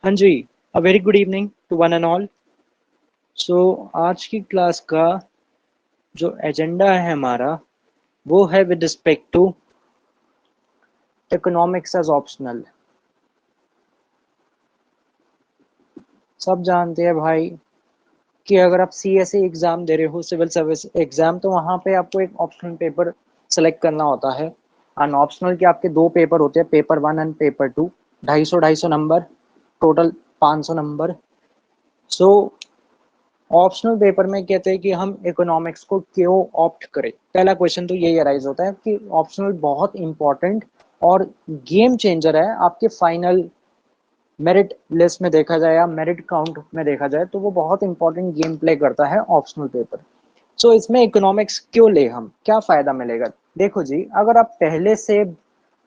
हाँ जी, a very good evening to one and all. So आज की क्लास का जो एजेंडा है हमारा वो है with respect to economics as optional. सब जानते हैं भाई कि अगर आप सीएसए एग्जाम दे रहे हो, सिविल सर्विस एग्जाम, तो वहाँ पे आपको एक ऑप्शनल पेपर सेलेक्ट करना होता है। अन ऑप्शनल के आपके दो पेपर होते हैं, paper one and paper two. 250 number, total 500 number. So optional paper में कहते हैं कि हम इकोनॉमिक्स को क्यों ऑप्ट करें। पहला क्वेश्चन तो यही अराइज होता है कि ऑप्शनल बहुत इंपॉर्टेंट और गेम चेंजर है आपके फाइनल मेरिट लिस्ट में देखा जाए या मेरिट काउंट में देखा जाए, तो वो बहुत इंपॉर्टेंट गेम प्ले करता है ऑप्शनल पेपर। सो इसमें इकोनॉमिक्स क्यों ले, हम क्या फायदा मिलेगा। देखो जी, अगर आप पहले से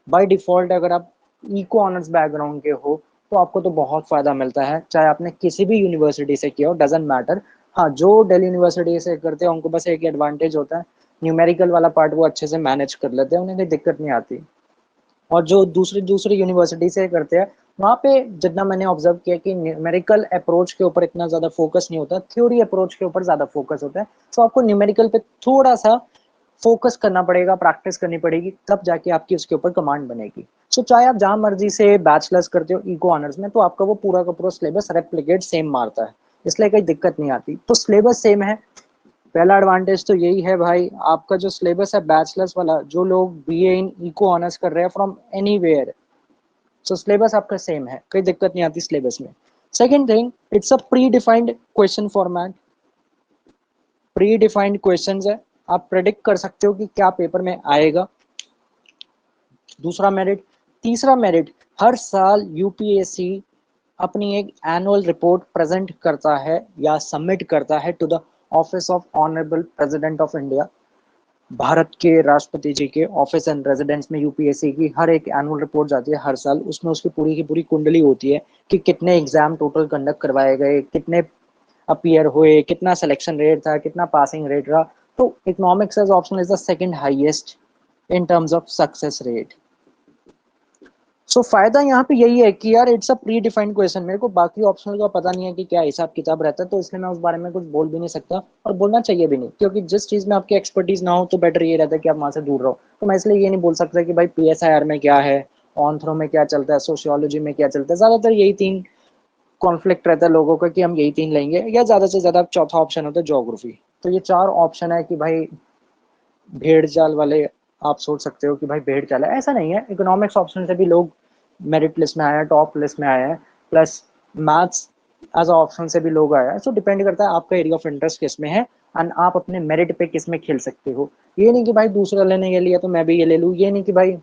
बाय डिफॉल्ट अगर आप इको ऑनर्स बैकग्राउंड के हो तो आपको तो बहुत फायदा मिलता है, चाहे आपने किसी भी यूनिवर्सिटी से किया हो, डजेंट मैटर। हाँ, जो दिल्ली यूनिवर्सिटी से करते हैं उनको बस एक एडवांटेज होता है, न्यूमेरिकल वाला पार्ट वो अच्छे से मैनेज कर लेते हैं, उन्हें कोई दिक्कत नहीं आती। और जो दूसरी दूसरी यूनिवर्सिटी से करते हैं वहाँ पे जितना मैंने ऑब्जर्व किया कि न्यूमेरिकल अप्रोच के ऊपर इतना ज्यादा फोकस नहीं होता, थ्योरी अप्रोच के ऊपर ज्यादा फोकस होता है। तो आपको न्यूमेरिकल पे थोड़ा सा फोकस करना पड़ेगा, प्रैक्टिस करनी पड़ेगी, तब जाके आपकी उसके ऊपर कमांड बनेगी। सो चाहे आप जहां मर्जी से बैचलर्स करते हो इको ऑनर्स में, तो आपका वो पूरा का पूरा सिलेबस रेप्लिकेट सेम मारता है, इसलिए कोई दिक्कत नहीं आती। तो सिलेबस सेम है, पहला एडवांटेज तो यही है भाई। आपका जो सिलेबस है बैचलर्स वाला, जो लोग बीए इन इको ऑनर्स कर रहे हैं फ्रॉम एनीवेयर, सो सिलेबस आपका सेम है, कोई दिक्कत नहीं आती सिलेबस में। Second thing, it's a predefined question format. Pre defined question है, आप प्रेडिक्ट कर सकते हो कि क्या पेपर में आएगा। दूसरा मेरिट। तीसरा मेरिट, हर साल यूपीएससी अपनी एक एनुअल रिपोर्ट प्रेजेंट करता है या सबमिट करता है to the office of honourable president of India. Bharat के राष्ट्रपति जी के ऑफिस एंड रेजिडेंस में यूपीएससी की हर एक एनुअल रिपोर्ट जाती है हर साल। उसमें उसकी पूरी की पूरी कुंडली होती है कि कितने एग्जाम टोटल कंडक्ट करवाए गए, कितने अपीयर हुए, कितना सिलेक्शन रेट था, कितना पासिंग रेट रहा। तो economics as option is the second highest in terms of success rate. So फायदा यहाँ पे यही है कि यार it's a predefined question. मेरे को बाकी ऑप्शनल का पता नहीं है कि क्या हिसाब किताब रहता है, तो इसलिए मैं उस बारे में कुछ बोल भी नहीं सकता और बोलना चाहिए भी नहीं, क्योंकि जिस चीज में आपकी एक्सपर्टीज ना हो तो बेटर ये रहता है कि आप वहां से दूर रहो। तो मैं इसलिए ये नहीं बोल सकता कि भाई पीएसआईआर में क्या है, ऑन्थ्रो में क्या चलता है, सोशियोलॉजी में क्या चलता है। ज्यादातर यही तीन कॉन्फ्लिक्ट रहता है लोगों का कि हम यही तीन लेंगे, या ज्यादा से ज्यादा चौथा ऑप्शन होता है ज्योग्राफी। तो ये चार ऑप्शन है कि भाई भेड़ चाल वाले आप सोच सकते हो कि भाई भेड़ चाल है, ऐसा नहीं है। इकोनॉमिक्स ऑप्शन से भी लोग मेरिट लिस्ट में आए हैं, टॉप लिस्ट में आए हैं, प्लस मैथ्स एज ऑप्शन से भी लोग आए हैं। सो डिपेंड करता है आपका एरिया ऑफ इंटरेस्ट किस में है एंड आप अपने मेरिट पे किस में खेल सकते हो। ये नहीं कि भाई दूसरा लेने के लिए तो मैं भी ये ले लूँ, ये नहीं कि भाई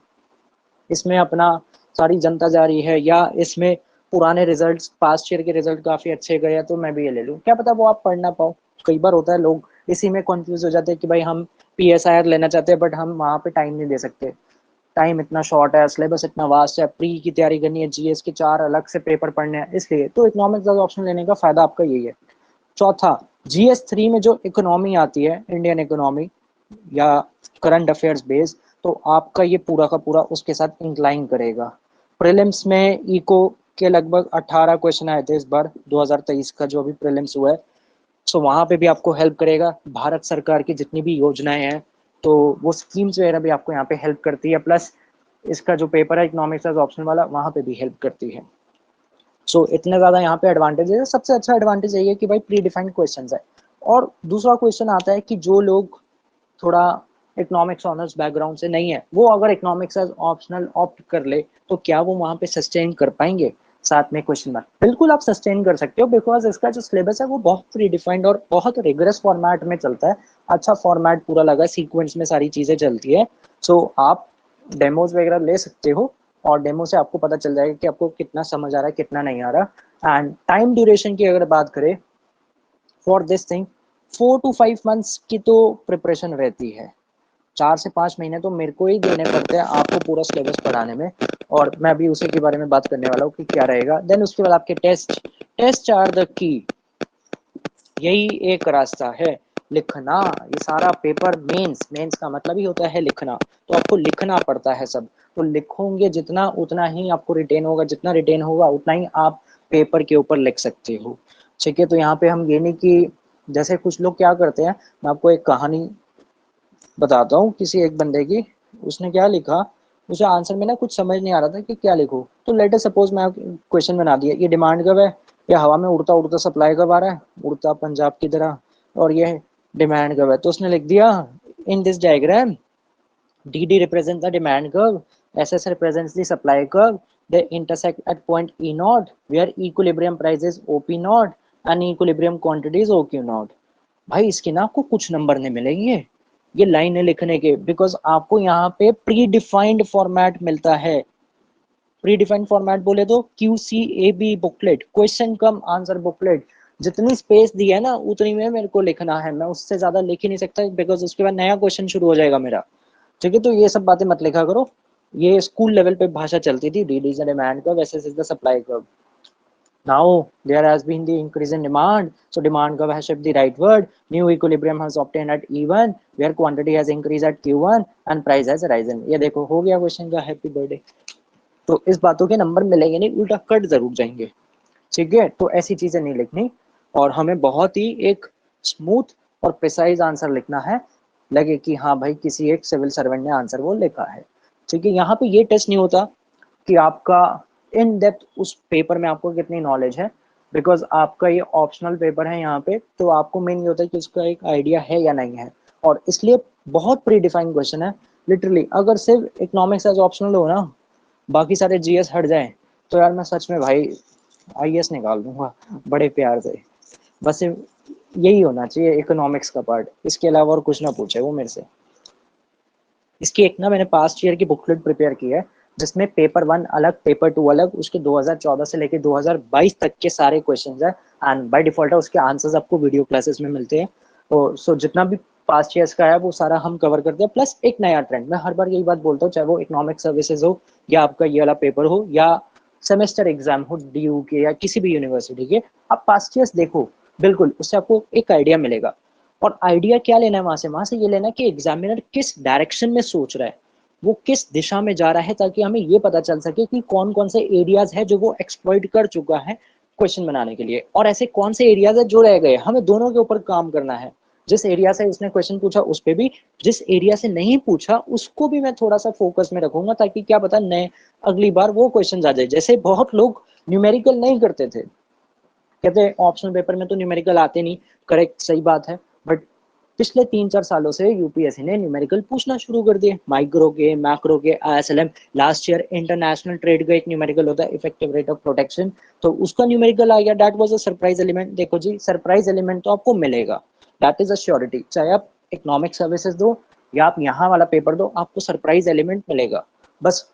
इसमें अपना सारी जनता जा रही है या इसमें पुराने रिजल्ट्स, पास्ट ईयर के रिजल्ट काफी अच्छे गए हैं तो मैं भी ये ले लूँ। क्या पता वो आप पढ़ ना पाओ। कई बार होता है लोग इसी में कंफ्यूज हो जाते हैं कि भाई हम पीएसआईआर लेना चाहते हैं बट हम वहां पे टाइम नहीं दे सकते, टाइम इतना शॉर्ट है, सिलेबस इतना वास्ट है, प्री की तैयारी करनी है, जीएस के चार अलग से पेपर पढ़ने हैं, इसलिए तो इकोनॉमिक्स ऑप्शन लेने का फायदा आपका यही है। चौथा, जीएस 3 में जो इकोनॉमी आती है, इंडियन इकोनॉमी या करंट अफेयर्स बेस्ड, तो आपका ये पूरा का पूरा उसके साथ इंक्लाइन करेगा। प्रीलिम्स में इको के लगभग 18 क्वेश्चन आए थे इस बार 2023 का जो अभी प्रीलिम्स हुआ है। सो वहां पे भी आपको हेल्प करेगा। भारत सरकार की जितनी भी योजनाएं हैं तो वो स्कीम्स वगैरह भी आपको यहाँ पे हेल्प करती है, प्लस इसका जो पेपर है इकोनॉमिक्स ऑप्शन वाला वहां पे भी हेल्प करती है। सो इतने ज्यादा यहाँ पे एडवांटेज है। सबसे अच्छा एडवांटेज यही है कि भाई प्री डिफाइंड क्वेश्चन है। और दूसरा क्वेश्चन आता है कि जो लोग थोड़ा इकोनॉमिक्स ऑनर्स बैकग्राउंड से नहीं है, वो अगर इकोनॉमिक्स एज ऑप्शनल ऑप्ट कर ले तो क्या वो वहां पे सस्टेन कर पाएंगे। साथ में क्वेश्चन मार्क, बिल्कुल आप सस्टेन कर सकते हो, बिकॉज इसका जो सिलेबस है वो बहुत प्री डिफाइंड और बहुत रिगरस फॉर्मेट में चलता है। अच्छा फॉर्मेट पूरा लगा, सीक्वेंस में सारी चीजें चलती है। सो आप डेमोज वगैरह ले सकते हो और डेमो से आपको पता चल जाएगा कि आपको कितना समझ आ रहा है, कितना नहीं आ रहा। एंड टाइम ड्यूरेशन की अगर बात करें for this thing, 4 to 5 months की तो प्रिपरेशन रहती है। 4 से 5 महीने तो मेरे को ही देने पड़ते हैं आपको पूरा सिलेबस पढ़ाने में, और मैं अभी उसी के बारे में बात करने वाला हूँ कि क्या रहेगा। देन उसके बाद आपके test, test are the key. यही एक रास्ता है, लिखना। ये सारा पेपर मेंस, मेंस का मतलब ही होता है लिखना, तो आपको लिखना पड़ता है सब। तो लिखोगे जितना उतना ही आपको रिटेन होगा, जितना रिटेन होगा उतना ही आप पेपर के ऊपर लिख सकते हो। ठीक है, तो यहाँ पे हम ये नहीं कि जैसे कुछ लोग क्या करते हैं, मैं आपको एक कहानी बताता हूँ किसी एक बंदे की। उसने क्या लिखा, उसे आंसर में ना कुछ समझ नहीं आ रहा था कि क्या लिखो। तो लेट सपोज मैं क्वेश्चन बना दिया, ये डिमांड कब है, या हवा में उड़ता उड़ता सप्लाई कब आ रहा है, उड़ता पंजाब की तरह, और ये डिमांड कब है। तो उसने लिख दिया, in this diagram DD represents the demand curve, SS represents the supply curve. They intersect at point E naught, where equilibrium price is OP naught and equilibrium quantity is OQ naught. भाई इसके ना आपको कुछ number नहीं मिलेंगे ये लाइनें लिखने के, बिकॉज आपको यहाँ पे प्री डिफाइंड फॉर्मेट मिलता है। प्री डिफाइंड फॉर्मेट बोले तो QCAB बुकलेट, क्वेश्चन कम आंसर बुकलेट, जितनी स्पेस दी है ना उतनी में मेरे को लिखना है, मैं उससे ज्यादा लिख ही नहीं सकता, बिकॉज उसके बाद नया क्वेश्चन शुरू हो जाएगा मेरा। ठीक है, तो ये सब बातें मत लिखा करो, ये स्कूल लेवल पे भाषा चलती थी, DD is the demand curve, SS is the supply curve. Now there has been the increase in demand, so demand curve has shaped the rightward. New equilibrium has obtained at E1, where quantity has increased at Q1 and price has risen. ये देखो हो गया question का happy birthday. तो इस बातों के number मिलेंगे नहीं, उल्टा कट जरूर जाएंगे। ठीक है, तो ऐसी चीजें नहीं लिखनी, और हमें बहुत ही एक स्मूथ और प्रिसाइज आंसर लिखना है, लगे कि हाँ भाई किसी एक सिविल सर्वेंट ने आंसर वो लिखा है। ठीक है, यहाँ पे ये टेस्ट नहीं होता कि आपका इन डेप्थ उस पेपर में आपको कितनी नॉलेज है, बिकॉज आपका ये ऑप्शनल पेपर है यहाँ पे, तो आपको मेन ये होता है कि उसका एक आइडिया है या नहीं है, और इसलिए बहुत प्री डिफाइंड क्वेश्चन है लिटरली। अगर सिर्फ इकोनॉमिक्स एज ऑप्शनल हो ना, बाकी सारे GS हट जाए, तो यार मैं सच में भाई IAS निकाल दूंगा बड़े प्यार से। बस यही होना चाहिए इकोनॉमिक्स का पार्ट, इसके अलावा और कुछ ना पूछे वो मेरे से। इसकी एक ना मैंने पास्ट ईयर की बुकलेट प्रिपेयर की है, जिसमें पेपर 1 अलग, पेपर 2 अलग, उसके 2014 से लेके 2022 तक के सारे क्वेश्चंस है, एंड बाय डिफॉल्ट है उसके आंसर्स आपको वीडियो क्लासेस में मिलते हैं। तो सो जितना भी पास्ट ईयर्स का है वो सारा हम कवर करते हैं, प्लस एक नया ट्रेंड। मैं हर बार यही बात बोलता हूँ, चाहे वो इकोनॉमिक सर्विसेज हो, या आपका ये वाला पेपर हो, या सेमेस्टर एग्जाम हो DU के या किसी भी यूनिवर्सिटी के, आप पास्ट ईयर्स देखो, बिल्कुल उससे आपको एक आइडिया मिलेगा। और आइडिया क्या लेना है वहां से ये लेना है कि एग्जामिनर किस डायरेक्शन में सोच रहा है, वो किस दिशा में जा रहा है, ताकि हमें ये पता चल सके कि कौन कौन से एरियाज है जो वो एक्सप्लॉइट कर चुका है क्वेश्चन बनाने के लिए, और ऐसे कौन से एरियाज है जो रह गए। हमें दोनों के ऊपर काम करना है, जिस एरिया से उसने क्वेश्चन पूछा उस पर भी, जिस एरिया से नहीं पूछा उसको भी मैं थोड़ा सा फोकस में रखूंगा, ताकि क्या पता नए अगली बार वो क्वेश्चन आ जाए। जैसे बहुत लोग न्यूमेरिकल नहीं करते थे, कहते ऑप्शनल पेपर में तो न्यूमेरिकल आते नहीं, करेक्ट सही बात है, बट पिछले 3-4 सालों से यूपीएससी ने न्यूमेरिकल पूछना शुरू कर दिए, माइक्रो के, मैक्रो के, ISLM। Last year international trade का एक न्यूमेरिकल होता है, इफेक्टिव रेट ऑफ प्रोटेक्शन, तो उसका न्यूमेरिकल आ गया। That was a surprise element. देखो जी, सरप्राइज एलिमेंट तो आपको मिलेगा, दैट इज अ श्योरिटी। चाहे आप इकोनॉमिक सर्विसेज दो या आप यहाँ वाला पेपर दो, आपको सरप्राइज एलिमेंट मिलेगा। बस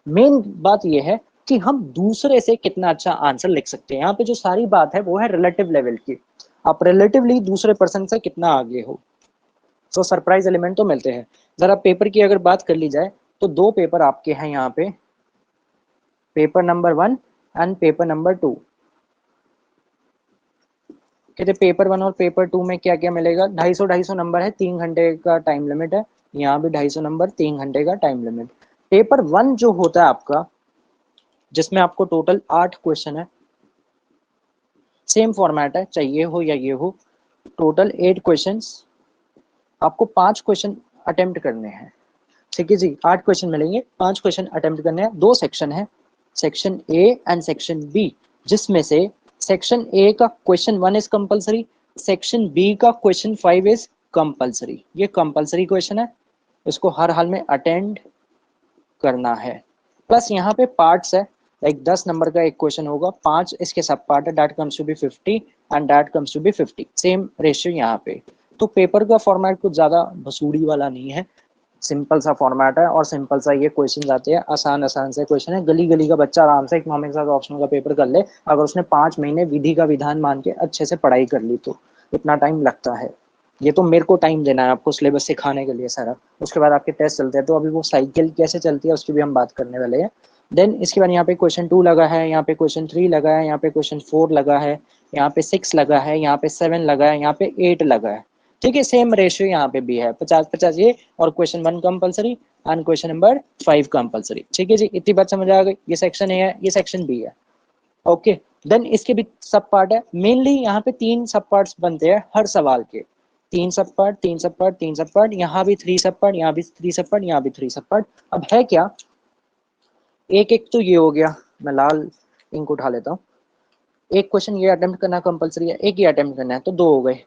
मेन बात यह है कि हम दूसरे से कितना अच्छा आंसर लिख सकते हैं। यहाँ पे जो सारी बात है वो है रिलेटिव लेवल की, आप रिलेटिवली दूसरे पर्सन से कितना आगे हो। सो सरप्राइज एलिमेंट तो मिलते हैं। जरा पेपर की अगर बात कर ली जाए, तो 2 पेपर आपके हैं यहाँ पे, paper number 1 and paper number 2। कहते पेपर 1 और पेपर 2 में क्या क्या मिलेगा, 250 नंबर है, 3 घंटे का टाइम लिमिट है। यहाँ भी 250 नंबर, 3 घंटे का टाइम लिमिट। पेपर 1 जो होता है आपका, जिसमें आपको टोटल 8 क्वेश्चन है, सेम फॉर्मेट है, चाहिए हो या ये हो, टोटल 8 क्वेश्चंस, आपको 5 क्वेश्चन अटेम्प्ट करने हैं। ठीक है जी, 8 क्वेश्चन मिलेंगे, 5 क्वेश्चन अटेम्प्ट करने हैं। 2 सेक्शन है, section A and section B, जिसमें से सेक्शन ए का question 1 is compulsory, section B का क्वेश्चन 5 इज कंपलसरी। ये कंपलसरी क्वेश्चन है, इसको हर हाल में अटेंड करना है। प्लस यहाँ पे पार्ट्स है, लाइक 10 नंबर का एक क्वेश्चन होगा, 5 इसके सब पार्ट है, that comes to be 50 and that comes to be 50, same ratio यहाँ पे। तो पेपर का फॉर्मेट कुछ ज्यादा भसूड़ी वाला नहीं है, सिंपल सा फॉर्मेट है, और सिंपल सा ये क्वेश्चन आते हैं, आसान आसान से क्वेश्चन है। गली गली का बच्चा आराम से इकोनॉमिक्स और ऑप्शनल का पेपर कर ले, अगर उसने 5 महीने विधि का विधान मान के अच्छे से पढ़ाई कर ली तो। इतना टाइम लगता है, ये तो मेरे को टाइम देना है आपको सिलेबस सिखाने के लिए सारा, उसके बाद आपके टेस्ट चलते हैं। तो अभी वो साइकिल कैसे चलती है उसकी भी हम बात करने वाले हैं। देन इसके बाद यहाँ पे क्वेश्चन 2 लगा है, यहाँ पे क्वेश्चन 3 लगा है, यहाँ पे क्वेश्चन 4 लगा है, यहाँ पे 6 लगा है, यहाँ पे 7 लगा है, यहाँ पे 8 लगा है। ठीक है, सेम रेशियो यहाँ पे भी है, 50-50 ये, और question 1 compulsory and question number 5 compulsory. ठीक है जी, इतनी बात समझ आ गई। ये सेक्शन ए है, ये सेक्शन बी है। ओके, देन इसके भी सब पार्ट है। मेनली यहाँ पे 3 सब पार्ट्स बनते हैं हर सवाल के, 3 सब पार्ट, 3 सब पार्ट, 3 सब पार्ट, यहाँ भी 3 सब पार्ट, यहाँ भी 3 सब पार्ट, यहाँ भी 3 सब पार्ट। अब है क्या, एक एक तो ये हो गया, मैं लाल इंक उठा लेता हूँ। एक क्वेश्चन ये अटेम्प्ट करना कंपलसरी है, एक ये अटेम्प्ट करना है, तो 2 हो गए।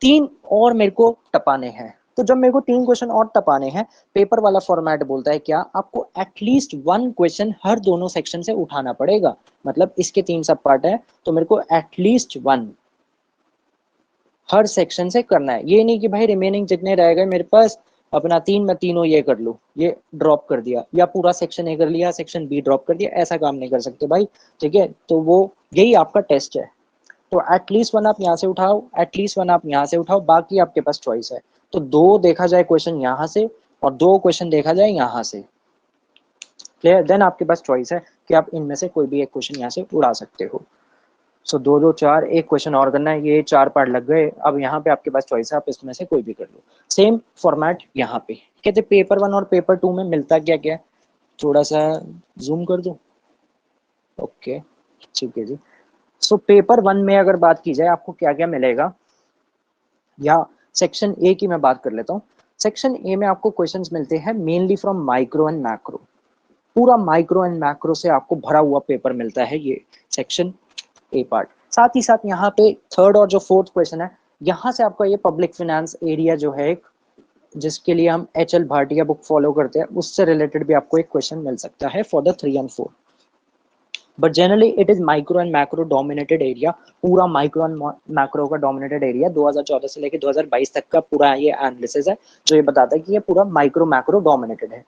3 और मेरे को टपाने हैं। तो जब मेरे को 3 क्वेश्चन और टपाने हैं, पेपर वाला फॉर्मेट बोलता है क्या, आपको एटलीस्ट 1 क्वेश्चन हर दोनों सेक्शन से उठाना पड़ेगा। मतलब इसके 3 सब पार्ट है, तो मेरे को एटलीस्ट 1 हर सेक्शन से करना है। ये नहीं कि भाई रिमेनिंग जितने रह गए मेरे पास अपना 3 मैं तीनों ये कर लूँ, ये ड्रॉप कर दिया, या पूरा सेक्शन ए कर लिया, सेक्शन बी ड्रॉप कर दिया, ऐसा काम नहीं कर सकते भाई। ठीक है, तो वो यही आपका टेस्ट है। तो एटलीस्ट 1 आप यहाँ से उठाओ, एटलीस्ट 1 आप यहाँ से उठाओ, बाकी आपके पास चॉइस है। तो 2 देखा जाए क्वेश्चन यहाँ से और 2 क्वेश्चन देखा जाए यहाँ से, क्लियर। देन आपके पास चॉइस है कि आप इनमें से कोई भी एक क्वेश्चन यहाँ से उड़ा सकते हो। सो 2 2 4, एक क्वेश्चन और करना है, ये 4 पार्ट लग गए। अब यहाँ पे आपके पास चॉइस है, आप इसमें से कोई भी कर लो। सेम फॉर्मेट यहाँ पे। कहते पेपर 1 और पेपर 2 में मिलता क्या क्या है, थोड़ा सा जूम कर दो। ओके, ठीक है जी। सो पेपर 1 में अगर बात की जाए आपको क्या क्या मिलेगा, या सेक्शन ए की मैं बात कर लेता हूँ। सेक्शन ए में आपको क्वेश्चंस मिलते हैं mainly from micro and macro. पूरा माइक्रो एंड मैक्रो से आपको भरा हुआ पेपर मिलता है ये सेक्शन ए पार्ट। साथ ही साथ यहाँ पे थर्ड और जो फोर्थ क्वेश्चन है, यहाँ से आपका ये पब्लिक फाइनेंस एरिया जो है, जिसके लिए हम HL भाटिया बुक फॉलो करते हैं, उससे रिलेटेड भी आपको एक क्वेश्चन मिल सकता है for the 3 and 4। But generally it is micro and macro dominated area. पूरा माइक्रो एंड मैक्रो का डोमिनेटेड एरिया 2014 से लेकर 2022 तक का पूरा ये एनालिसिस है, जो ये बताता है कि ये पूरा माइक्रो मैक्रो डोमिनेटेड है।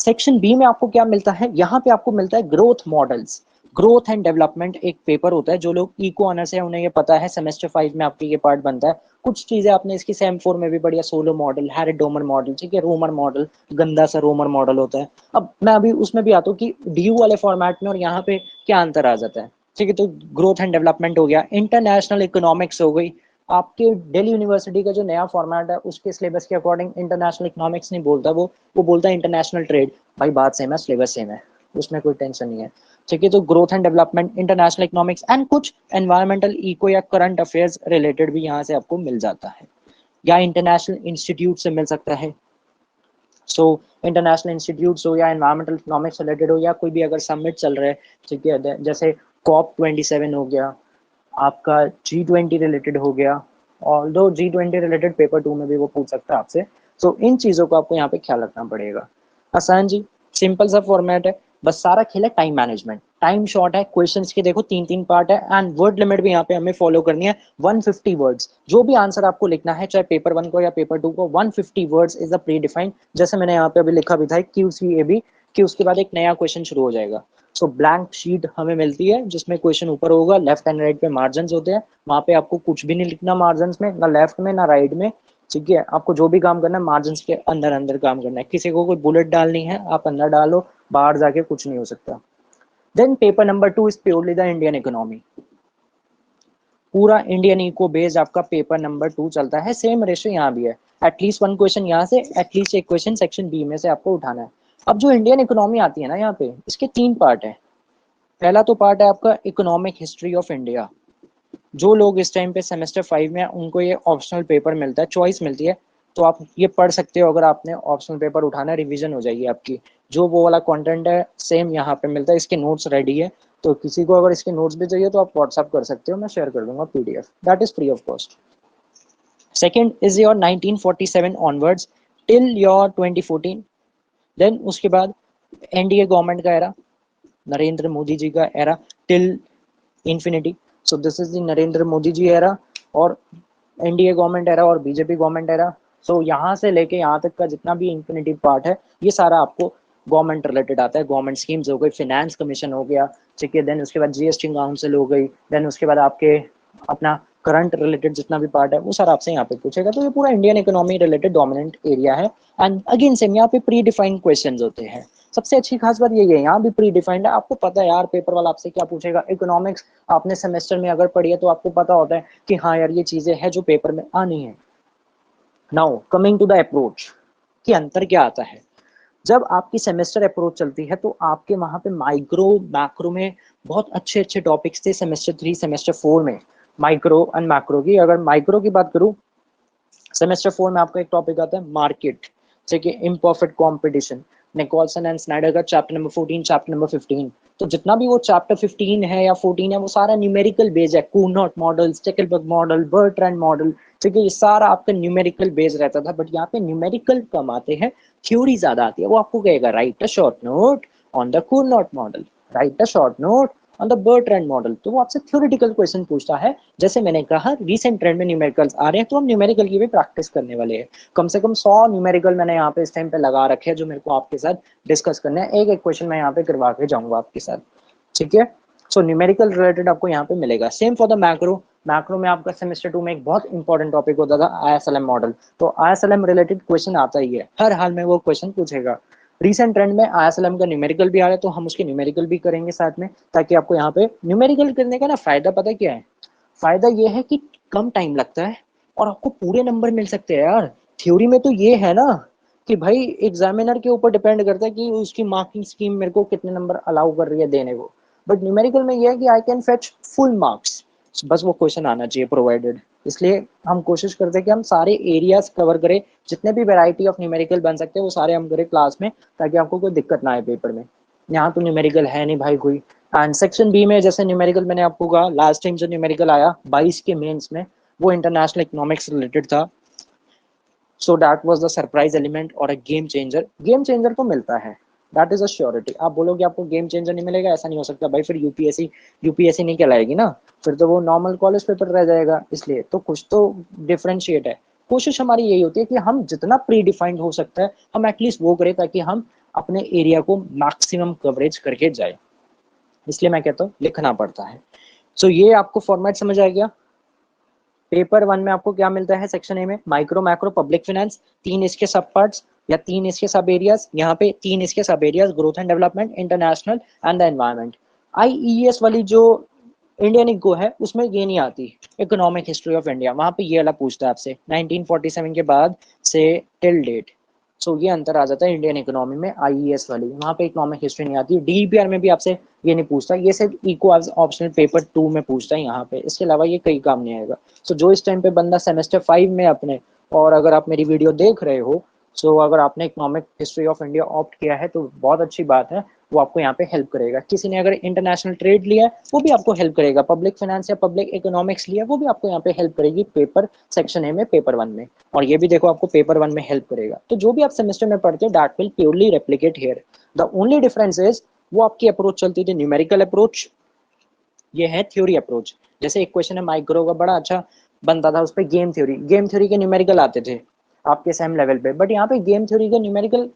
सेक्शन बी में आपको क्या मिलता है, यहाँ पे आपको मिलता है growth models. Growth and development एक पेपर होता है, जो लोग इको ऑनर्स है उन्हें ये पता है, सेमेस्टर 5 में आपके ये पार्ट बनता है। कुछ चीजें आपने इसकी सेम 4 में भी बढ़िया, सोलो मॉडल, हैरिडोमर मॉडल, ठीक है, रोमर मॉडल, गंदा सा रोमर मॉडल होता है। अब मैं अभी उसमें भी आता हूँ कि DU वाले फॉर्मेट में और यहाँ पे क्या अंतर आ जाता है। ठीक है, तो ग्रोथ एंड डेवलपमेंट हो गया, इंटरनेशनल इकोनॉमिक्स हो गई। आपके दिल्ली यूनिवर्सिटी का जो नया फॉर्मेट है उसके सिलेबस के अकॉर्डिंग इंटरनेशनल इकोनॉमिक्स नहीं बोलता, वो बोलता है इंटरनेशनल ट्रेड। भाई बात सेम है, सिलेबस सेम है, उसमें कोई टेंशन नहीं है। ठीक है, तो growth and development, international economics and कुछ एनवायरमेंटल, इको या करंट अफेयर्स रिलेटेड भी यहाँ से आपको मिल जाता है, या इंटरनेशनल इंस्टीट्यूट से मिल सकता है। सो इंटरनेशनल इंस्टीट्यूट्स हो या एनवायरमेंटल इकोनॉमिक्स रिलेटेड हो, या कोई भी अगर समिट चल रहा है, ठीक है, जैसे COP27 हो गया, आपका G20 रिलेटेड हो गया। और दो G20 रिलेटेड पेपर 2 में भी वो पूछ सकता है आपसे। तो इन चीज़ों को आपको यहाँ पे ख्याल रखना पड़ेगा। आसान जी, सिंपल सा फॉर्मेट है, बस सारा खेल है टाइम मैनेजमेंट। टाइम शॉर्ट है, क्वेश्चंस के देखो 3 3 पार्ट है, एंड वर्ड लिमिट भी यहाँ पे हमें फॉलो करनी है 150 वर्ड्स। जो भी आंसर आपको लिखना है, चाहे पेपर 1 को या पेपर 2 को, 150 words is the pre defined. जैसे मैंने यहाँ पे अभी लिखा भी था QCAB, कि उसके बाद एक नया क्वेश्चन शुरू हो जाएगा। सो ब्लैंक शीट हमें मिलती है, जिसमें क्वेश्चन ऊपर होगा, लेफ्ट एंड राइट पे मार्जिन होते हैं, वहां पे आपको कुछ भी नहीं लिखना मार्जिन में, ना लेफ्ट में ना राइट में। ठीक है, आपको जो भी काम करना है मार्जिन के अंदर अंदर काम करना है। किसी को कोई बुलेट डालनी है, आप अंदर डालो, बाहर जाके कुछ नहीं हो सकता। Then paper number 2 is purely the Indian economy. पूरा इंडियन इको बेस्ड आपका पेपर नंबर 2 चलता है। सेम रेशियो यहाँ भी है, एटलीस्ट 1 क्वेश्चन यहाँ से, एटलीस्ट एक क्वेश्चन सेक्शन बी में से आपको उठाना है। अब जो इंडियन इकोनॉमी आती है ना, यहाँ पे इसके 3 पार्ट है। पहला तो पार्ट है आपका इकोनॉमिक हिस्ट्री ऑफ इंडिया। जो लोग इस टाइम पे सेमेस्टर 5 में उनको ये ऑप्शनल पेपर मिलता है, चॉइस मिलती है, तो आप ये पढ़ सकते हो। अगर आपने ऑप्शनल पेपर उठाना है, रिवीजन हो जाएगी आपकी। जो वो वाला कंटेंट है सेम यहाँ पे मिलता है, इसके नोट्स रेडी है। तो किसी को अगर इसके नोट्स भी चाहिए तो आप व्हाट्सअप कर सकते हो, मैं शेयर कर दूंगा PDF, that is free of cost. Second is your 1947 onwards till your 2014। Then उसके बाद NDA गवर्नमेंट का एरा, नरेंद्र मोदी जी का era, till infinity. So this is the Narendra Modi ji era, और NDA गवर्नमेंट एरा और BJP गवर्नमेंट एरा। सो यहाँ से लेके यहाँ तक का जितना भी इंफिनिटी पार्ट है, ये सारा आपको गवर्नमेंट रिलेटेड आता है। गवर्नमेंट स्कीम्स हो गई, फिनेंस कमीशन हो गया, ठीक है, देन उसके बाद GST काउंसिल हो गई, देन उसके बाद आपके अपना करंट रिलेटेड जितना भी पार्ट है वो सारा आपसे यहाँ पे पूछेगा। तो ये पूरा Indian economy related dominant area है। एंड अगेन सेम यहाँ पे प्री डिफाइंड क्वेश्चन होते हैं। सबसे अच्छी खास बात यही है, यहाँ भी प्री डिफाइंड है, आपको पता है यार पेपर वाला आपसे क्या पूछेगा। इकोनॉमिक्स आपने सेमेस्टर में अगर पढ़ी है तो आपको पता होता है कि हाँ यार ये चीजें हैं जो पेपर में आनी है। Now coming to the approach, कि अंतर क्या आता है। जब आपकी सेमेस्टर अप्रोच चलती है तो आपके वहाँ पे माइक्रो मैक्रो में बहुत अच्छे अच्छे टॉपिक्स थे सेमेस्टर 3 सेमेस्टर 4 में, माइक्रो एंड मैक्रो की। अगर माइक्रो की बात करूँ, सेमेस्टर 4 में आपका एक टॉपिक आता है मार्केट, ठीक है, imperfect competition, Nicholson and Snyder का चैप्टर नंबर 14 चैप्टर नंबर 15। तो जितना भी वो चैप्टर 15 है या 14 है वो सारा न्यूमेरिकल बेस्ड है, कूनॉट मॉडल, स्टेकलबर्ग मॉडल, बर्ट्रैंड मॉडल, ठीक है, ये सारा आपका न्यूमेरिकल बेस्ड रहता था। बट यहाँ पे न्यूमेरिकल कम आते हैं, थ्योरी ज्यादा आती है। वो आपको कहेगा write a short note on the Cournot model, write a short note on the Bertrand model. तो वो आपसे थ्योरेटिकल क्वेश्चन पूछता है। जैसे मैंने कहा रिसेंट ट्रेंड में न्यूमेरिकल्स आ रहे हैं, तो हम न्यूमेरिकल की भी प्रैक्टिस करने वाले हैं। कम से कम 100 न्यूमेरिकल मैंने यहाँ पे इस टाइम पे लगा रखे हैं जो मेरे को आपके साथ डिस्कस करना है। एक एक क्वेश्चन मैं यहाँ पे करवा के जाऊंगा आपके साथ, ठीक है। सो न्यूमेरिकल रिलेटेड आपको यहाँ पे मिलेगा। Same for the macro, macro में आपका सेमेस्टर 2 में एक बहुत इंपॉर्टेंट टॉपिक होता था ISLM मॉडल। तो ISLM रिलेटेड क्वेश्चन आता ही है, हर हाल में वो क्वेश्चन पूछेगा। रिसेंट ट्रेंड में ISLM का न्यूमेरिकल भी आ रहा है, तो हम उसके न्यूमेरिकल भी करेंगे साथ में, ताकि आपको यहाँ पे न्यूमेरिकल करने का ना फायदा पता क्या है? फायदा ये है कि कम टाइम लगता है और आपको पूरे नंबर मिल सकते हैं यार। थ्योरी में तो ये है ना कि भाई एग्जामिनर के ऊपर डिपेंड करता है कि उसकी मार्किंग स्कीम मेरे को कितने नंबर अलाउ कर रही है देने को। बट न्यूमेरिकल में ये है कि I can fetch full marks, बस वो क्वेश्चन आना चाहिए प्रोवाइडेड। इसलिए हम कोशिश करते हैं कि हम सारे एरियाज कवर करें, जितने भी वैरायटी ऑफ न्यूमेरिकल बन सकते हैं वो सारे हम करें क्लास में, ताकि आपको कोई दिक्कत ना आए पेपर में। यहाँ तो न्यूमेरिकल है नहीं भाई कोई। एंड सेक्शन बी में जैसे न्यूमेरिकल मैंने आपको कहा, लास्ट टाइम जो न्यूमेरिकल आया 22 के मेंस में, वो इंटरनेशनल इकोनॉमिक्स रिलेटेड था। So that was the surprise element और a game changer. Game changer तो मिलता है, दैट इज अ श्योरिटी। आप बोलोगे आपको गेम चेंजर नहीं मिलेगा, ऐसा नहीं हो सकता भाई, फिर यूपीएससी नहीं कहलाएगी ना, फिर तो वो नॉर्मल कॉलेज पेपर रह जाएगा। इसलिए तो कुछ तो डिफरेंशिएट है। कोशिश हमारी यही होती है कि हम जितना प्री डिफाइंड हो सकता है हम एटलीस्ट वो करें, ताकि हम अपने एरिया को मैक्सिमम कवरेज करके जाए। इसलिए मैं कहता हूँ लिखना पड़ता है। सो ये आपको फॉर्मेट समझ आ गया। पेपर 1 में आपको क्या मिलता है सेक्शन ए में? माइक्रो मैक्रो पब्लिक फाइनेंस, 3 इसके सब पार्ट्स या 3 इसके सब एरियाज। यहाँ पे 3 इसके सब areas, growth and development, international and the environment. IES वाली जो इंडियन इको है उसमें ये नहीं आती, इकोनॉमिक हिस्ट्री ऑफ इंडिया, वहां पे ये वाला पूछता है आपसे 1947 के बाद से टिल डेट। सो ये अंतर आ जाता है इंडियन इकोनॉमी में आईईएस वाली, वहां पे इकोनॉमिक हिस्ट्री नहीं आती। डीईपीआर में भी आपसे ये नहीं पूछता, ये सिर्फ इको ऑप्शनल पेपर 2 में पूछता है यहाँ पे, इसके अलावा ये कई काम नहीं आएगा। सो जो इस टाइम पे बंदा सेमेस्टर 5 में अपने, और अगर आप मेरी वीडियो देख रहे हो, सो अगर आपने economic history of India opt किया है तो बहुत अच्छी बात है, वो आपको यहाँ पे हेल्प करेगा। किसी ने अगर इंटरनेशनल ट्रेड लिया है वो भी आपको हेल्प करेगा, पब्लिक फाइनेंस या पब्लिक इकोनॉमिक्स लिया वो भी आपको यहाँ पे हेल्प करेगी पेपर सेक्शन ए में, पेपर 1 में। और ये भी देखो आपको पेपर 1 में हेल्प करेगा। तो जो भी आप सेमेस्टर में पढ़ते हो that will purely replicate here. The only difference is वो आपकी अप्रोच चलती थी न्यूमेरिकल अप्रोच, ये है थ्योरी अप्रोच। जैसे एक क्वेश्चन है माइक्रो का, बड़ा अच्छा बनता था उस पर गेम थ्योरी के न्यूमेरिकल आते थे आपके सेम लेवल पे। बट यहाँ पे गेम थ्योरी का न्यूमेरिकल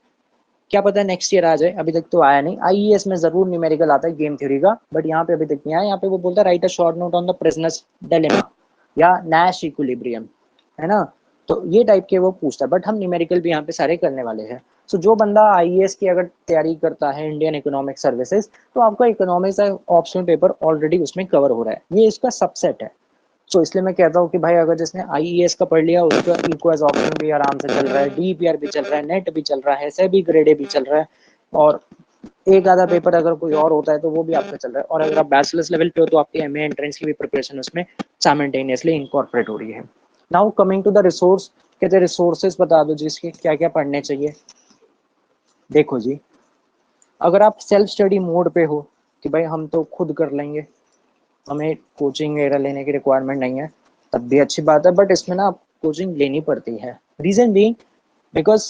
क्या पता नेक्स्ट ईयर आ जाए, अभी तक तो आया नहीं। आईईएस में जरूर न्यूमेरिकल आता है गेम थ्योरी का, बट यहाँ पे अभी तक नहीं आया। यहाँ पे वो बोलता है right a short note on the prisoners dilemma या नैश इक्विलिब्रियम, है ना। तो ये टाइप के वो पूछता है, बट हम न्यूमेरिकल भी यहाँ पे सारे करने वाले हैं। सो जो बंदा आईएएस की अगर तैयारी करता है, इंडियन इकोनॉमिक सर्विसेज, तो आपका इकोनॉमिक्स ऑप्शनल पेपर ऑलरेडी उसमें कवर हो रहा है, ये इसका सबसेट है। सो इसलिए मैं कहता हूँ कि भाई अगर जिसने आईईएस का पढ़ लिया उसका इको एज ऑप्शन भी आराम से चल रहा है, डीपीआर भी चल रहा है, नेट भी चल रहा है, सेबी ग्रेडे भी चल रहा है, और एक आधा पेपर अगर कोई और होता है तो वो भी आपका चल रहा है। और अगर आप बैचलर्स लेवल पे हो तो आपकी एमए एंट्रेंस की भी प्रिपरेशन उसमें साइमल्टेनियसली इनकॉर्पोरेट हो रही है। Now coming to the resource, कहते हैं रिसोर्सेज बता दो जिसके क्या क्या पढ़ने चाहिए। देखो जी, अगर आप सेल्फ स्टडी मोड पे हो कि भाई हम तो खुद कर लेंगे, हमें कोचिंग वगैरह लेने की रिक्वायरमेंट नहीं है, तब भी अच्छी बात है। बट इसमें ना कोचिंग लेनी पड़ती है। Reason being because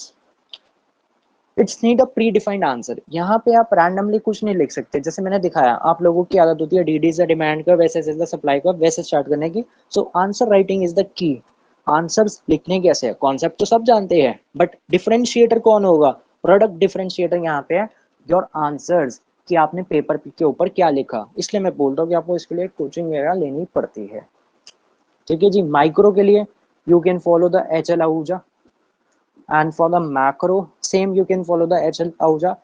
it's need a predefined answer. यहाँ पे आप रैंडमली कुछ नहीं लिख सकते। जैसे मैंने दिखाया, आप लोगों की आदत होती है डीडी से डिमांड का, वैसे से सप्लाई का, वैसे स्टार्ट करने की। So answer writing is the key. Answers लिखने कैसे है, कॉन्सेप्ट तो सब जानते हैं, बट डिफरेंशिएटर कौन होगा? प्रोडक्ट डिफरेंशिएटर यहाँ पे है योर आंसर्स, कि आपने पेपर के ऊपर क्या लिखा। इसलिए मैं बोल रहा हूँ कि आपको इसके लिए कोचिंग वगैरह लेनी पड़ती है। ठीक है जी। माइक्रो के लिए you can follow the HL Ahuja, and for the macro same you can follow the HL Ahuja.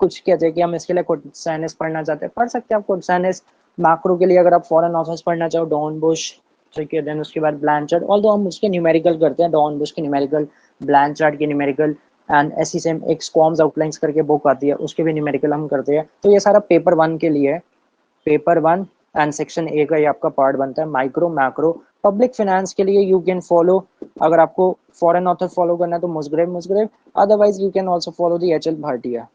कुछ कहते हैं कि हम इसके लिए कोर्टसाइनस पढ़ना चाहते हैं, पढ़ सकते हैं आप कोर्टसाइनस। मैक्रो के लिए अगर आप फॉरेन ऑफिस पढ़ना चाहो, डॉन बुश, ठीक है, देन उसके बाद ब्लैंचर्ड। ऑल्दो हम उसके न्यूमेरिकल करते हैं, डॉन बुश के न्यूमेरिकल, ब्लैंचर्ड के न्यूमेरिकल, एंड ऐसी सेम एक स्क्वाम्स आउटलाइंस करके बुक आती है, उसके भी न्यूमेरिकल हम करते हैं। तो ये सारा पेपर 1 के लिए है। पेपर 1 एंड सेक्शन ए का ये आपका पार्ट बनता है। माइक्रो मैक्रो पब्लिक फाइनेंस के लिए यू कैन फॉलो, अगर आपको फॉरेन ऑथर फॉलो करना है तो Musgrave, otherwise you can also follow the H L Bhatia.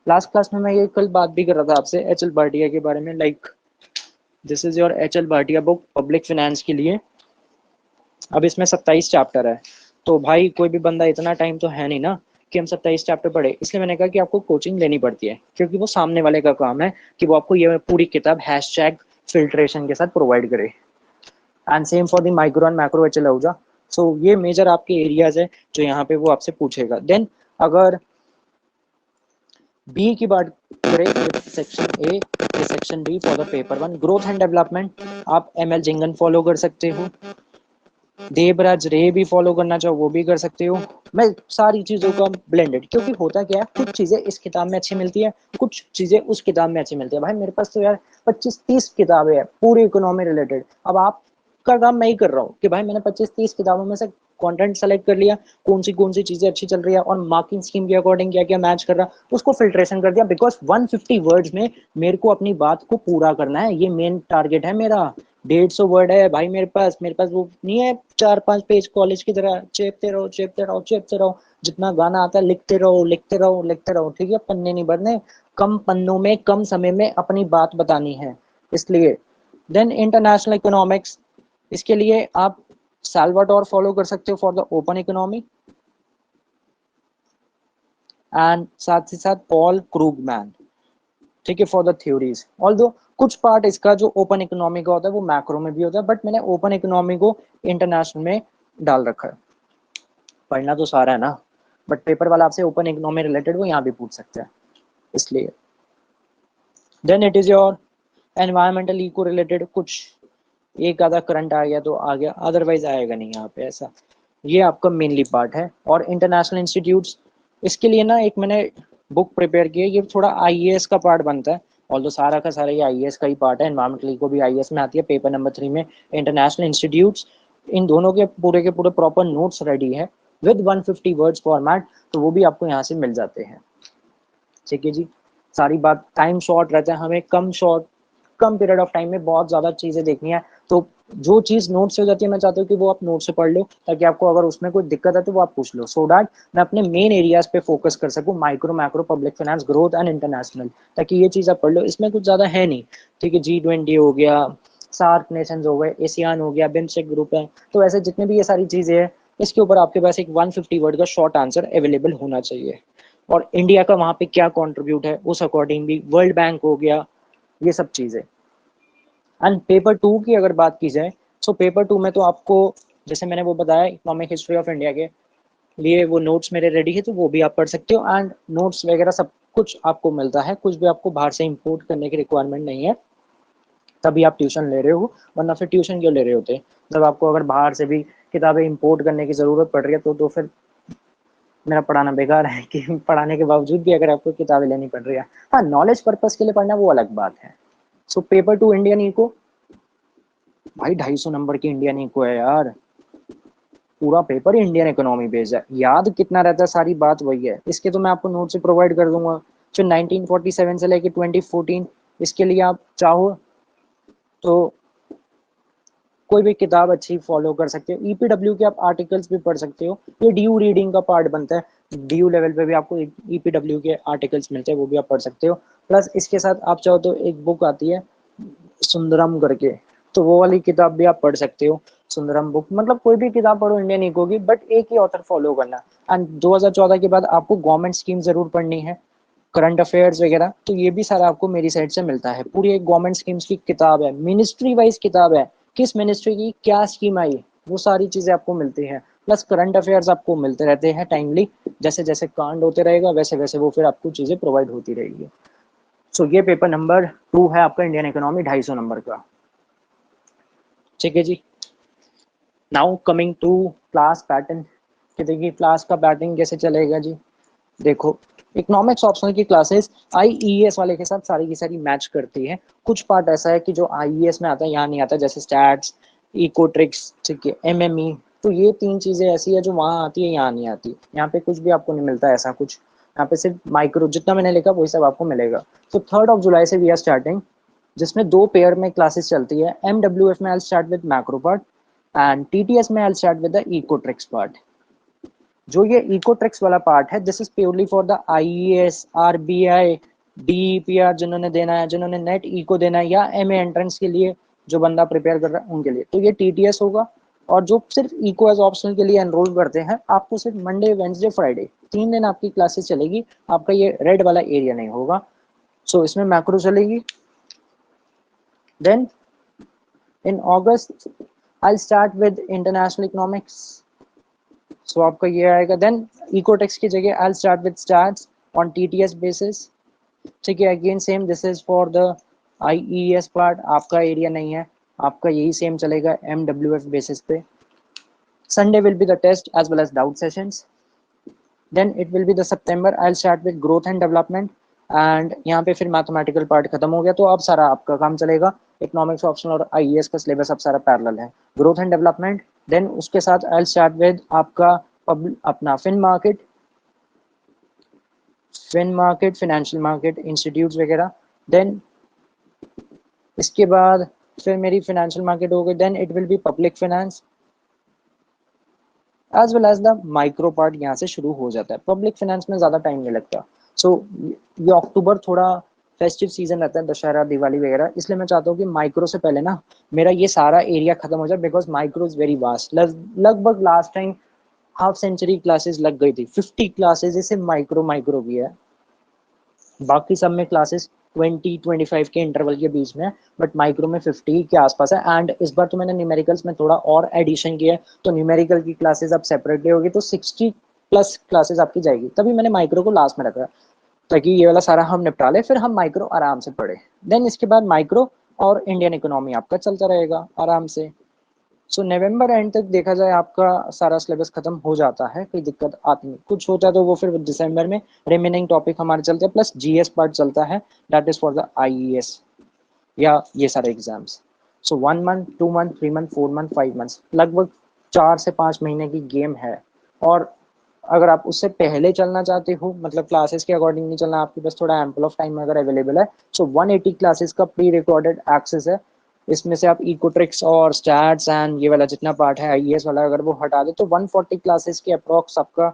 Last class में मैं ये कल बात भी कर रहा था आपसे एच एल भाटिया के बारे में, like this is your H L Bhatia book public finance के लिए। अब इसमें 27 चैप्टर है, तो भाई कोई भी बंदा इतना टाइम तो है नहीं ना कि हम 27 चैप्टर पढ़े, इसलिए मैंने कहा कि आपको कोचिंग लेनी पड़ती है, क्योंकि वो सामने वाले का काम है कि वो आपको ये पूरी किताब हैशटैग फिल्ट्रेशन के साथ प्रोवाइड करे। And same for the micro and macro H L Ahuja. So ये मेजर आपके एरियाज है जो यहाँ पे वो आपसे पूछेगा। देन अगर बी की बात करें, section A, section B for the paper 1 growth and development, आप एम एल जिंगन फॉलो कर सकते हो, देवराज रे भी फॉलो करना चाहो वो भी कर सकते हो। मैं सारी चीज़ों का ब्लेंडेड, क्योंकि होता क्या है, कुछ चीज़ें इस किताब में अच्छी मिलती है, कुछ चीज़ें उस किताब में अच्छी मिलती है। भाई मेरे पास तो यार 25-30 किताबें हैं पूरी इकोनॉमी रिलेटेड। अब आपका काम मैं ही कर रहा हूँ कि भाई मैंने 25-30 किताबों में से कंटेंट सेलेक्ट कर लिया, कौन सी चीज़ें अच्छी चल रही है और मार्किंग स्कीम के अकॉर्डिंग क्या क्या मैच कर रहा, उसको फिल्ट्रेशन कर दिया। बिकॉज 150 वर्ड्स में मेरे को अपनी बात को पूरा करना है, ये मेन टारगेट है मेरा। 150 वर्ड है भाई मेरे पास वो नहीं है 4-5 पेज कॉलेज की तरह चेपते रहो। जितना गाना आता है लिखते रहो, ठीक है, पन्ने नहीं भरने, कम पन्नों में कम समय में अपनी बात बतानी है, इसलिए। देन इंटरनेशनल इकोनॉमिक्स, इसके लिए आप साल्वाडोर फॉलो कर सकते हो for the open economy, and साथ ही साथ पॉल क्रूगमैन, ठीक है, फॉर द थ्योरीज। ऑल्दो कुछ पार्ट इसका जो ओपन इकोनॉमी का होता है वो मैक्रो में भी होता है, बट मैंने ओपन इकोनॉमी को इंटरनेशनल में डाल रखा है। पढ़ना तो सारा है ना, बट पेपर वाला आपसे ओपन इकोनॉमी रिलेटेड वो यहाँ भी पूछ सकते हैं, इसलिए। Then it is your environmental eco related, कुछ एक आधा करंट आ गया तो आ गया, अदरवाइज आएगा नहीं यहाँ पे ऐसा। ये आपका मेनली पार्ट है। और इंटरनेशनल इंस्टीट्यूट्स, इसके लिए ना एक मैंने बुक प्रिपेयर की है, ये थोड़ा आईएएस का पार्ट बनता है, ऑल्दो सारा का सारा ये आईएएस का ही पार्ट है। एनवायरमेंटल इको भी आईएएस में आती है, पेपर नंबर 3 में इंटरनेशनल इंस्टीट्यूट्स। इन दोनों के पूरे प्रॉपर नोट्स रेडी है विद 150 वर्ड्स फॉर्मेट, तो वो भी आपको यहाँ से मिल जाते हैं, ठीक है जी। सारी बात, टाइम शॉर्ट रहता है, हमें कम पीरियड ऑफ टाइम में बहुत ज़्यादा चीज़ें देखनी है, तो जो चीज़ नोट से हो जाती है मैं चाहता हूँ कि वो आप नोट से पढ़ लो, ताकि आपको अगर उसमें कोई दिक्कत है तो वो आप पूछ लो, सो दैट मैं अपने मेन एरियाज पे फोकस कर सकूँ, micro macro public finance growth and international, ताकि ये चीज़ आप पढ़ लो। इसमें कुछ ज़्यादा है नहीं, ठीक है, G20 हो गया, सार्क नेशंस हो गए, एशियान हो गया, बिम्स्टेक ग्रुप है, तो ऐसे जितने भी ये सारी चीज़ें हैं, इसके ऊपर आपके पास एक 150 वर्ड का शॉर्ट आंसर अवेलेबल होना चाहिए। और इंडिया का वहाँ पे क्या कंट्रीब्यूट है उस अकॉर्डिंग भी, वर्ल्ड बैंक हो गया, ये सब चीज़ें। एंड पेपर 2 की अगर बात की जाए, सो पेपर 2 में तो आपको, जैसे मैंने वो बताया, इकोनॉमिक हिस्ट्री ऑफ इंडिया के लिए वो नोट्स मेरे रेडी है, तो वो भी आप पढ़ सकते हो। एंड नोट्स वगैरह सब कुछ आपको मिलता है, कुछ भी आपको बाहर से इंपोर्ट करने की रिक्वायरमेंट नहीं है, तभी आप ट्यूशन ले रहे हो, वरना फिर ट्यूशन क्यों ले रहे होते। जब आपको अगर बाहर से भी किताबें इंपोर्ट करने की ज़रूरत पड़ रही है तो फिर मेरा पढ़ाना बेकार है कि पढ़ाने के बावजूद भी अगर आपको किताबें लेनी पड़ रही है। हाँ, नॉलेज पर्पस के लिए पढ़ना वो अलग बात है। सो पेपर 2 इंडियन इको, भाई 250 नंबर की इंडियन इको है यार, पूरा पेपर इंडियन इकोनॉमी बेस्ड है, याद कितना रहता है सारी बात वही है। इसके तो मैं आपको नोट से प्रोवाइड कर दूंगा, जो 1947 से लेके 2014, इसके लिए आप चाहो तो कोई भी किताब अच्छी फॉलो कर सकते हो। ईपीडब्ल्यू के आप आर्टिकल्स भी पढ़ सकते हो, ये डीयू रीडिंग का पार्ट बनता है, डीयू लेवल पे भी आपको ईपीडब्ल्यू के आर्टिकल्स मिलते हैं, वो भी आप पढ़ सकते हो। प्लस इसके साथ आप चाहो तो एक बुक आती है सुंदरम करके, तो वो वाली किताब भी आप पढ़ सकते हो। सुंदरम बुक, मतलब कोई भी किताब पढ़ो इंडियन इको की, बट एक ही ऑथर फॉलो करना। एंड 2014 के बाद आपको गवर्नमेंट स्कीम जरूर पढ़नी है, करंट अफेयर्स वगैरह, तो ये भी सारा आपको मेरी साइड से मिलता है। पूरी एक गवर्नमेंट स्कीम्स की किताब है, मिनिस्ट्री वाइज किताब है, किस मिनिस्ट्री की क्या स्कीम आई, वो सारी चीजें आपको मिलती है। प्लस करंट अफेयर्स आपको मिलते रहते हैं टाइमली, जैसे जैसे कांड होते रहेगा वैसे वैसे वो फिर आपको चीजें प्रोवाइड होती रहेगी। सो ये पेपर नंबर 2 है आपका इंडियन इकोनॉमी 250 नंबर का, ठीक है जी। Now coming to class pattern, कि देखिए क्लास का पैटर्न कैसे चलेगा जी। देखो, इकोनॉमिक्स ऑप्शनल की क्लासेस आईईएस वाले के साथ सारी की सारी मैच करती है। कुछ पार्ट ऐसा है कि जो आईईएस में आता है यहाँ नहीं आता, जैसे स्टैट्स, इकोट्रिक्स, ठीक है, एमएमई, तो ये 3 चीज़ें ऐसी है जो वहाँ आती है, यहाँ नहीं आती। यहाँ पे कुछ भी आपको नहीं मिलता ऐसा कुछ, यहाँ पे सिर्फ माइक्रो जितना मैंने लिखा वही सब आपको मिलेगा। तो 3 जुलाई से वी आर स्टार्टिंग, जिसमें 2 पेयर में क्लासेस चलती है। MWF में I start with macro part and TTS में I start with the econometrics part. जो ये इको ट्रिक्स वाला पार्ट है, this is purely for the IAS, RBI, DPR जिन्होंने देना है, जिन्होंने नेट इको देना है, या MA एंट्रेंस के लिए जो बंदा प्रिपेयर कर रहा है उनके लिए। तो ये TTS होगा। और जो सिर्फ इको एज ऑप्शनल के लिए एनरोल करते हैं, आपको सिर्फ मंडे, वेंसडे, फ्राइडे 3 दिन आपकी क्लासेस चलेगी। आपका ये रेड वाला एरिया नहीं होगा। सो इसमें मैक्रो चलेगी। Then in August I start with international economics. So आपका ये आएगा। देन इकोटेक्स की जगह I start with starts on TTS basis. ठीक है, again same, this is for the IES part. आपका एरिया नहीं है, आपका यही सेम चलेगा MWF बेसिस पे। Sunday will be the test as well as doubt sessions. Then it will be the September. I'll start with growth and development. And यहाँ पे फिर मैथमेटिकल पार्ट खत्म हो गया, तो अब सारा आपका काम चलेगा। इकोनॉमिक्स ऑप्शनल और IES का सिलेबस अब सारा पैरेलल है, ग्रोथ एंड डेवलपमेंट। देन उसके साथ आई स्टार्ट विद आपका अपना fin market, financial market, institutes वगैरह। देन इसके बाद फिर मेरी फाइनेंशियल मार्केट हो गई। Then it will be public finance as well as the micro part यहाँ से शुरू हो जाता है। पब्लिक फाइनेंस में ज़्यादा टाइम नहीं लगता। सो ये अक्टूबर थोड़ा फेस्टिव सीजन रहता है, दशहरा, दिवाली वगैरह, इसलिए मैं चाहता हूँ कि माइक्रो से पहले ना मेरा ये सारा एरिया खत्म हो जाए, because micro is very vast. लगभग last time half century classes लग गई थी, 50 क्लासेस इसे माइक्रो माइक्रो की है। बाकी सब में क्लासेस 20-25 के इंटरवल के बीच में, बट माइक्रो में 50 के आसपास है। एंड इस बार तो मैंने न्यूमेरिकल्स में थोड़ा और एडिशन किया है, तो न्यूमेरिकल की क्लासेस अब सेपरेटली होगी, तो 60+ क्लासेस आपकी जाएगी। तभी मैंने माइक्रो को लास्ट में रखा है, ताकि ये वाला सारा हम निपटा ले, फिर हम माइक्रो आराम से पढ़े। देन इसके बाद माइक्रो और इंडियन इकोनॉमी आपका चलता रहेगा आराम से। सो नवंबर एंड तक देखा जाए आपका सारा सिलेबस खत्म हो जाता है, कोई दिक्कत आती नहीं। कुछ होता है तो वो फिर दिसंबर में रिमेनिंग टॉपिक हमारे चलते हैं, प्लस GS पार्ट चलता है, that is for the IES या ये सारे एग्जाम्स। सो 1 month, 2 month, 3 month, 4 month, 5 months, लगभग 4 से 5 महीने की गेम है। और अगर आप उससे पहले चलना चाहते हो, मतलब क्लासेस के अकॉर्डिंग नहीं चलना, आपके पास थोड़ा एम्पल ऑफ टाइम अगर अवेलेबल है, सो 180 क्लासेस का प्री रिकॉर्डेड एक्सेस है। इसमें से आप इकोट्रिक्स और स्टैट्स एंड ये वाला जितना पार्ट है IES वाला, अगर वो हटा दे तो 140 क्लासेस के अप्रॉक्स आपका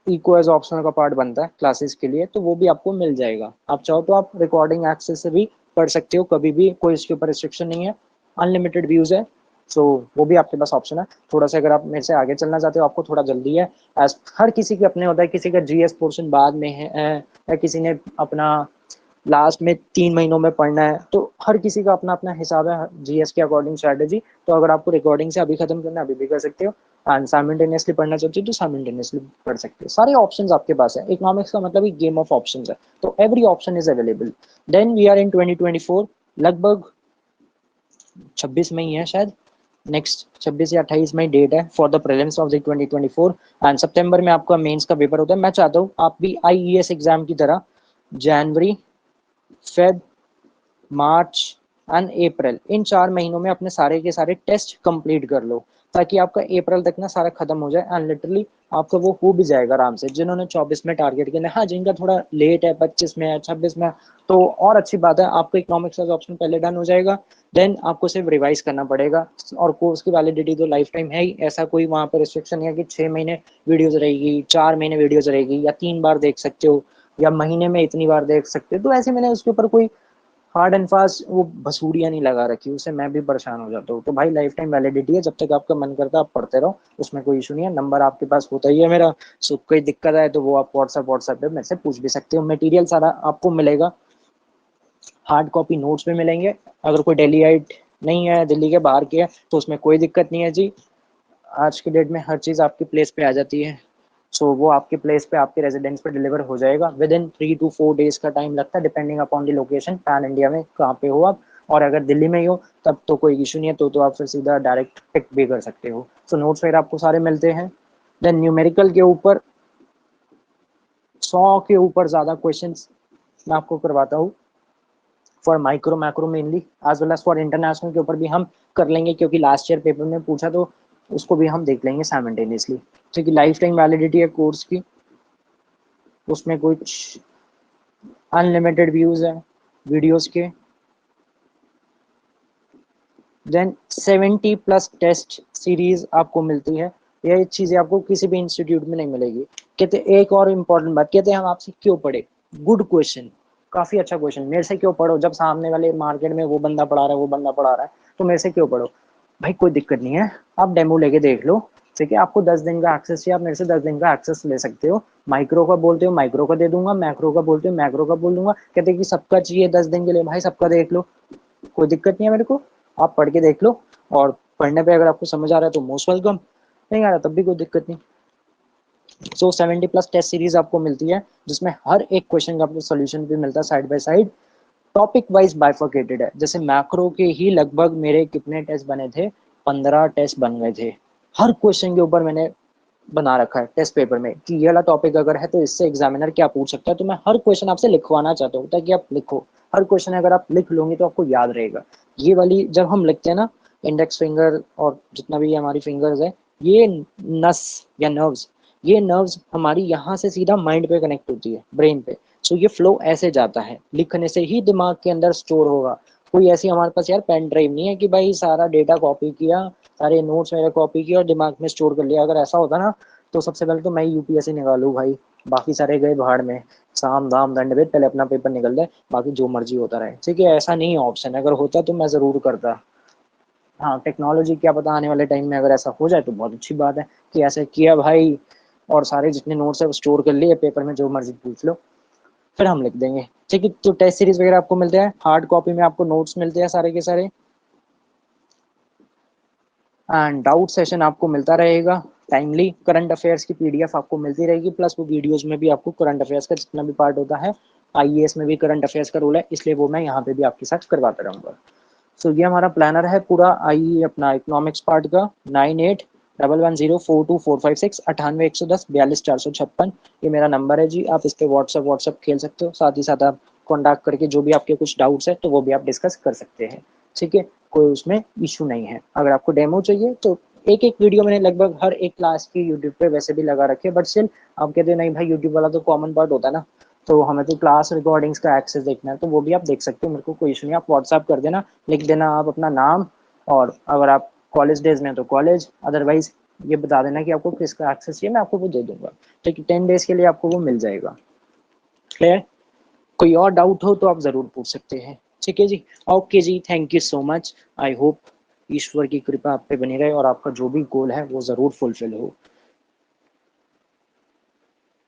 इको एज ऑप्शनल का पार्ट बनता है क्लासेस के लिए, तो वो भी आपको मिल जाएगा। आप चाहो तो आप रिकॉर्डिंग एक्सेस से भी पढ़ सकते हो कभी भी, कोई इसके ऊपर रिस्ट्रिक्शन नहीं है, अनलिमिटेड व्यूज है। सो वो भी आपके पास ऑप्शन है। थोड़ा सा अगर आप मेरे से आगे चलना चाहते हो, आपको थोड़ा जल्दी है, एज हर किसी के अपने होता है, किसी का GS पोर्शन बाद में है, या किसी ने अपना लास्ट में 3 महीनों में पढ़ना है, तो हर किसी का अपना अपना हिसाब है GS के अकॉर्डिंग स्ट्रैटेजी। तो अगर आपको रिकॉर्डिंग से अभी खत्म करना है, अभी भी कर सकते हो, एंड साइमल्टेनियसली पढ़ना चाहते हो तो साइमल्टेनियसली पढ़ सकते हो। सारे ऑप्शंस आपके पास है। इकोनॉमिक्स का मतलब एक गेम ऑफ ऑप्शंस है, तो every option is available. Then we are in 2024, लगभग 26 मई है शायद, नेक्स्ट 26 या 28 मई डेट है for the prelims of the 2024। And सितंबर में आपका मेंस का पेपर होता है। मैं चाहता हूँ आप भी IES एग्जाम की तरह जनवरी, फेब, मार्च एंड अप्रैल, इन 4 महीनों में अपने सारे के सारे टेस्ट कंप्लीट कर लो, ताकि आपका अप्रैल तक ना सारा खत्म हो जाए एंड लिटरली आपका वो हो भी जाएगा आराम से। जिन्होंने 24 में टारगेट किया, हाँ जिनका थोड़ा लेट है, 25 में है, 26 में, तो और अच्छी बात है, आपका इकोनॉमिक्स का ऑप्शन पहले डन हो जाएगा। देन आपको सिर्फ रिवाइज करना पड़ेगा, और कोर्स की वैलिडिटी तो लाइफ टाइम है ही, ऐसा कोई वहाँ पर रिस्ट्रिक्शन नहीं है कि 6 महीने वीडियोज रहेगी, 4 महीने वीडियोज रहेगी, या 3 बार देख सकते हो, या महीने में इतनी बार देख सकते हो। तो ऐसे मैंने उसके ऊपर कोई हार्ड एंड फास्ट वो भसूड़ियाँ नहीं लगा रखी, उससे मैं भी परेशान हो जाता हूँ। तो भाई लाइफ टाइम वैलिडिटी है, जब तक आपका मन करता है आप पढ़ते रहो, उसमें कोई इशू नहीं है। नंबर आपके पास होता ही है मेरा, सो कोई दिक्कत आए तो वो आप व्हाट्सएप पे मेरे से पूछ भी सकते हो। मटेरियल सारा आपको मिलेगा, हार्ड कॉपी नोट्स भी मिलेंगे। अगर कोई दिल्लीइट नहीं है, दिल्ली के बाहर के है, तो उसमें कोई दिक्कत नहीं है जी। आज की डेट में हर चीज़ आपकी प्लेस पे आ जाती है। सो वो आपके प्लेस पे, आपके रेजिडेंस पे डिलीवर हो जाएगा। विद इन 3 to 4 डेज का टाइम लगता है, depending upon the location, pan India में कहाँ पे हो आप। और अगर दिल्ली में ही हो तब तो कोई इशू नहीं है, तो आप फिर सीधा डायरेक्ट पिक भी कर सकते हो। सो नोट्स वगैरह आपको सारे मिलते हैं। देन न्यूमेरिकल के ऊपर 100 के ऊपर ज़्यादा क्वेश्चन मैं आपको करवाता हूँ, for micro macro mainly, as well as for international के ऊपर भी हम कर लेंगे, क्योंकि लास्ट ईयर पेपर में पूछा तो उसको भी हम देख लेंगे साइमल्टेनियसली। ठीक है, लाइफ टाइम वैलिडिटी है कोर्स की, उसमें कुछ अनलिमिटेड व्यूज है वीडियोस के। देन 70+ टेस्ट सीरीज आपको मिलती है। यह चीज़ें आपको किसी भी इंस्टीट्यूट में नहीं मिलेगी। कहते एक और इम्पॉर्टेंट बात, कहते हैं हम आपसे क्यों पढ़े। गुड क्वेश्चन, काफ़ी अच्छा क्वेश्चन। मेरे से क्यों पढ़ो, जब सामने वाले मार्केट में वो बंदा पढ़ा रहा है, वो बंदा पढ़ा रहा है, तो मेरे से क्यों पढ़ो। भाई कोई दिक्कत नहीं है, आप डेमो लेके देख लो। ठीक है, आपको 10 दिन का एक्सेस चाहिए, आप मेरे से 10 दिन का एक्सेस ले सकते हो। माइक्रो का बोलते हो माइक्रो का दे दूंगा, मैक्रो का बोलते हो मैक्रो का बोल दूंगा। कहते कि सबका चाहिए 10 दिन के लिए, भाई सबका देख लो, कोई दिक्कत नहीं है मेरे को। आप पढ़ के देख लो, और पढ़ने पे अगर आपको समझ आ रहा है तो मोस्ट वेलकम, नहीं आ रहा तब भी कोई दिक्कत नहीं। सो 70+ टेस्ट सीरीज आपको मिलती है, जिसमें हर एक क्वेश्चन का आपको सोल्यूशन भी मिलता है side by side. Topic wise bifurcated है। जैसे मैक्रो के ही लगभग मेरे कितने टेस्ट बने थे, 15 टेस्ट बन गए थे। हर क्वेश्चन के ऊपर मैंने बना रखा है टेस्ट पेपर में कि ये वाला टॉपिक अगर है तो इससे एग्जामिनर क्या पूछ सकता है। तो मैं हर क्वेश्चन आपसे लिखवाना चाहता हूँ ताकि आप लिखो। हर क्वेश्चन अगर आप लिख लोगे तो आपको याद रहेगा। ये वाली जब हम लिखते हैं ना, इंडेक्स फिंगर और जितना भी हमारी फिंगर्स है, ये नस या नर्व्स, ये नर्व्स हमारी यहाँ से सीधा माइंड पे कनेक्ट होती है, ब्रेन पे। सो ये फ्लो ऐसे जाता है, लिखने से ही दिमाग के अंदर स्टोर होगा। कोई ऐसी हमारे पास यार पेन ड्राइव नहीं है कि भाई सारा डेटा कॉपी किया, सारे नोट्स मेरे कॉपी किया और दिमाग में स्टोर कर लिया। अगर ऐसा होता ना तो सबसे पहले तो मैं यूपीएससी निकालू भाई, बाकी सारे गए भाड़ में। साम दाम दंड भेद, पहले अपना पेपर निकल जाए, बाकी जो मर्जी होता रहे। ठीक है, ऐसा नहीं है ऑप्शन, अगर होता तो मैं ज़रूर करता। हाँ, टेक्नोलॉजी क्या पता आने वाले टाइम में अगर ऐसा हो जाए तो बहुत अच्छी बात है कि ऐसे किया भाई, और सारे जितने नोट्स है वो स्टोर कर लिए, पेपर में जो मर्जी पूछ लो फिर हम लिख देंगे। ठीक है, तो टेस्ट सीरीज वगैरह आपको मिलते हैं, हार्ड कॉपी में आपको नोट्स मिलते हैं सारे के सारे, एंड डाउट सेशन आपको मिलता रहेगा टाइमली। करंट अफेयर्स की पीडीएफ आपको मिलती रहेगी, प्लस वो वीडियोस में भी आपको करंट अफेयर्स का जितना भी पार्ट होता है, आईएएस में भी करंट अफेयर्स का रोल है, इसलिए वो मैं यहाँ पे भी आपके साथ करवाता रहूँगा। सो ये हमारा प्लानर है पूरा, आई अपना इकोनॉमिक्स पार्ट का। 9811042456 98 110 42 456, ये मेरा नंबर है जी। आप इस पर व्हाट्सअप खेल सकते हो, साथ ही साथ आप कॉन्टैक्ट करके जो भी आपके कुछ डाउट्स है तो वो भी आप डिस्कस कर सकते हैं। ठीक है, कोई उसमें इशू नहीं है। अगर आपको डेमो चाहिए तो एक एक वीडियो मैंने लगभग हर एक क्लास की यूट्यूब पे वैसे भी लगा रखे, बट स्टिल आप कहते हो नहीं भाई यूट्यूब वाला तो कॉमन पार्ट होता है ना, तो हमें तो क्लास रिकॉर्डिंग्स का एक्सेस देखना है, तो वो भी आप देख सकते हो। मेरे को कोई इशू नहीं, आप व्हाट्सअप कर देना, लिख देना आप अपना नाम, और अगर आप कॉलेज डेज में तो कॉलेज, अदरवाइज ये बता देना कि आपको किसका एक्सेस चाहिए, मैं आपको वो दे दूंगा। ठीक है, 10 डेज के लिए आपको वो मिल जाएगा। क्लियर? कोई और डाउट हो तो आप ज़रूर पूछ सकते हैं। ठीक है जी, ओके जी, thank you so much. I hope ईश्वर की कृपा आप पे बनी रहे और आपका जो भी गोल है वो ज़रूर फुलफिल हो।